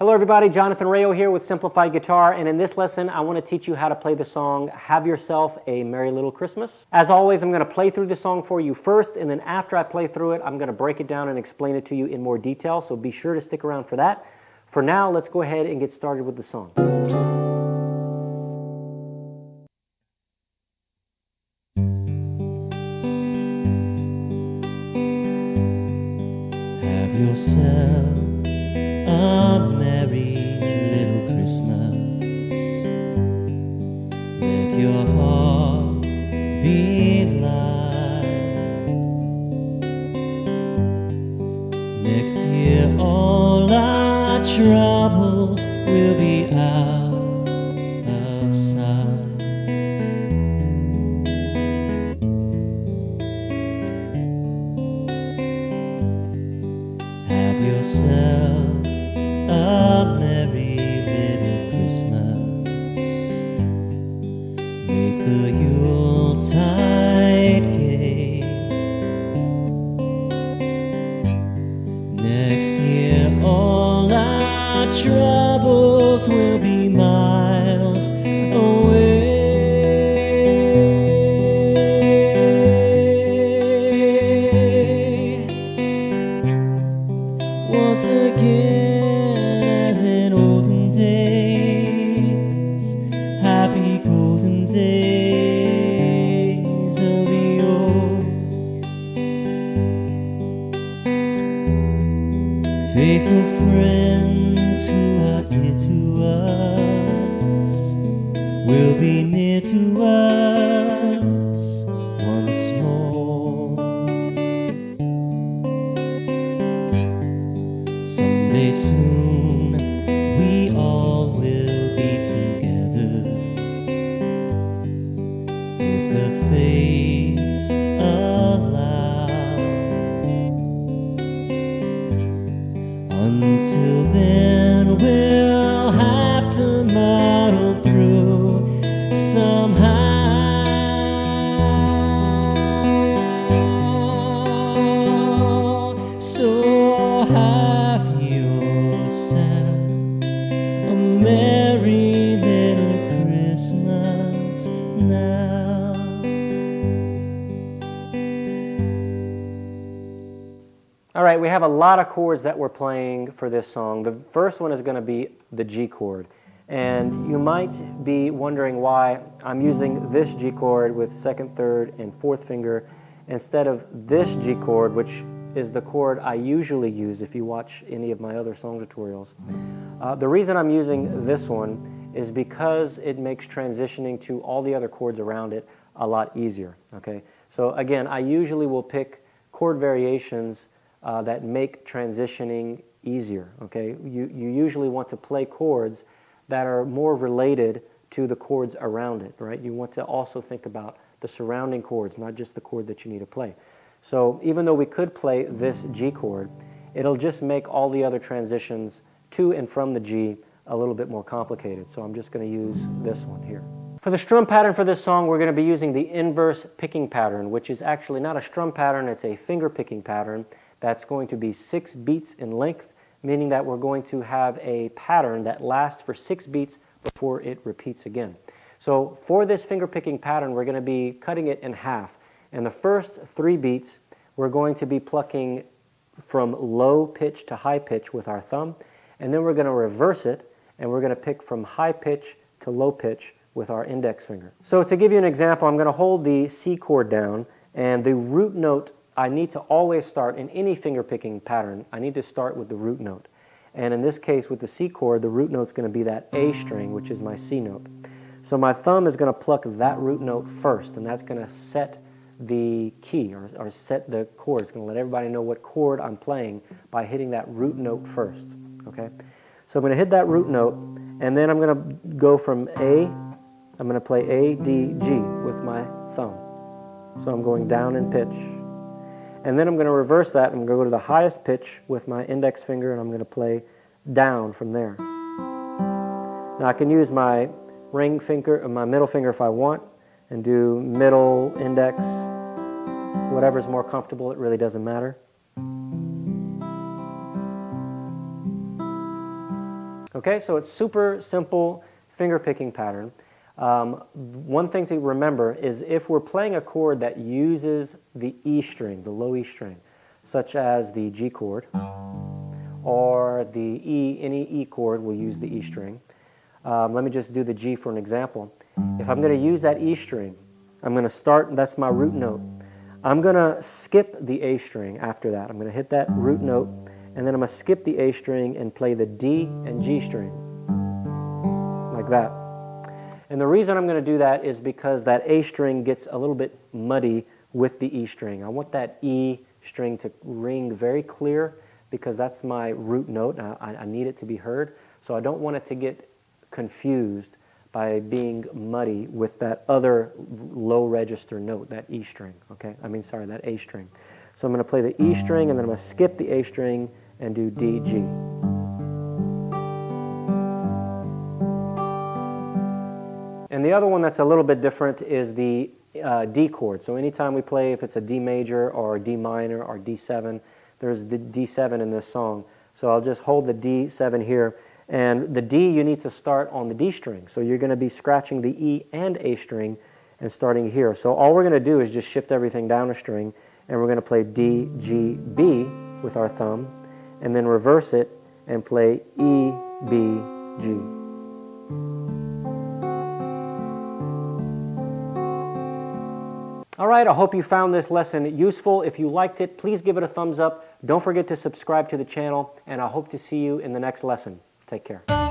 Hello everybody, Jonathan Rayo here with Simplified Guitar, and in this lesson I want to teach you how to play the song Have Yourself a Merry Little Christmas. As always, I'm going to play through the song for you first, and then after I play through it, I'm going to break it down and explain it to you in more detail, so be sure to stick around for that. For now, let's go ahead and get started with the song. Have yourself a merry little Christmas. Let your heart be light. Next year all our troubles will be out of sight. Have yourself a merry little Christmas. Make the Yuletide gay. Next year all our troubles will be miles away. Once again, as in olden days, happy golden days of yore. Faithful friends who are dear to us will be near to us once more. Someday soon we all will be together, if the fates allow. Until then we'll have to muddle through somehow. So have yourself a merry little Christmas now. All right, we have a lot of chords that we're playing for this song. The first one is going to be the G chord. And you might be wondering why I'm using this G chord with second, third, and fourth finger instead of this G chord, which is the chord I usually use if you watch any of my other song tutorials. The reason I'm using this one is because it makes transitioning to all the other chords around it a lot easier. Okay? So again, I usually will pick chord variations that make transitioning easier. Okay? You usually want to play chords that are more related to the chords around it, right? You want to also think about the surrounding chords, not just the chord that you need to play. So even though we could play this G chord, it'll just make all the other transitions to and from the G a little bit more complicated. So I'm just going to use this one here. For the strum pattern for this song, we're going to be using the inverse picking pattern, which is actually not a strum pattern, it's a finger picking pattern that's going to be 6 beats in length, meaning that we're going to have a pattern that lasts for 6 beats before it repeats again. So for this finger picking pattern, we're going to be cutting it in half. And the first 3 beats, we're going to be plucking from low pitch to high pitch with our thumb, and then we're going to reverse it, and we're going to pick from high pitch to low pitch with our index finger. So to give you an example, I'm going to hold the C chord down, and the root note, I need to always start in any finger picking pattern, I need to start with the root note. And in this case with the C chord, the root note's going to be that A string, which is my C note. So my thumb is going to pluck that root note first, and that's going to set the key or set the chord. It's going to let everybody know what chord I'm playing by hitting that root note first. Okay? So I'm going to hit that root note, and then I'm going to go from A, I'm going to play A, D, G with my thumb. So I'm going down in pitch. And then I'm going to reverse that. I'm going to go to the highest pitch with my index finger, and I'm going to play down from there. Now I can use my ring finger, or my middle finger if I want, and do middle, index, whatever's more comfortable. It really doesn't matter. Okay, so it's super simple finger picking pattern. One thing to remember is if we're playing a chord that uses the E string, the low E string, such as the G chord, or the E, any E chord will use the E string. Let me just do the G for an example. If I'm going to use that E string, I'm going to start, that's my root note. I'm going to skip the A string after that. I'm going to hit that root note, and then I'm going to skip the A string and play the D and G string, like that. And the reason I'm going to do that is because that A string gets a little bit muddy with the E string. I want that E string to ring very clear because that's my root note. I need it to be heard, so I don't want it to get confused by being muddy with that other low register note, that E string, okay? That A string. So I'm going to play the E string, and then I'm going to skip the A string and do D, G. And the other one that's a little bit different is the D chord. So anytime we play, if it's a D major or D minor or D7, there's the D7 in this song. So I'll just hold the D7 here. And the D, you need to start on the D string. So you're going to be scratching the E and A string and starting here. So all we're going to do is just shift everything down a string, and we're going to play D, G, B with our thumb, and then reverse it and play E, B, G. All right, I hope you found this lesson useful. If you liked it, please give it a thumbs up. Don't forget to subscribe to the channel, and I hope to see you in the next lesson. Take care.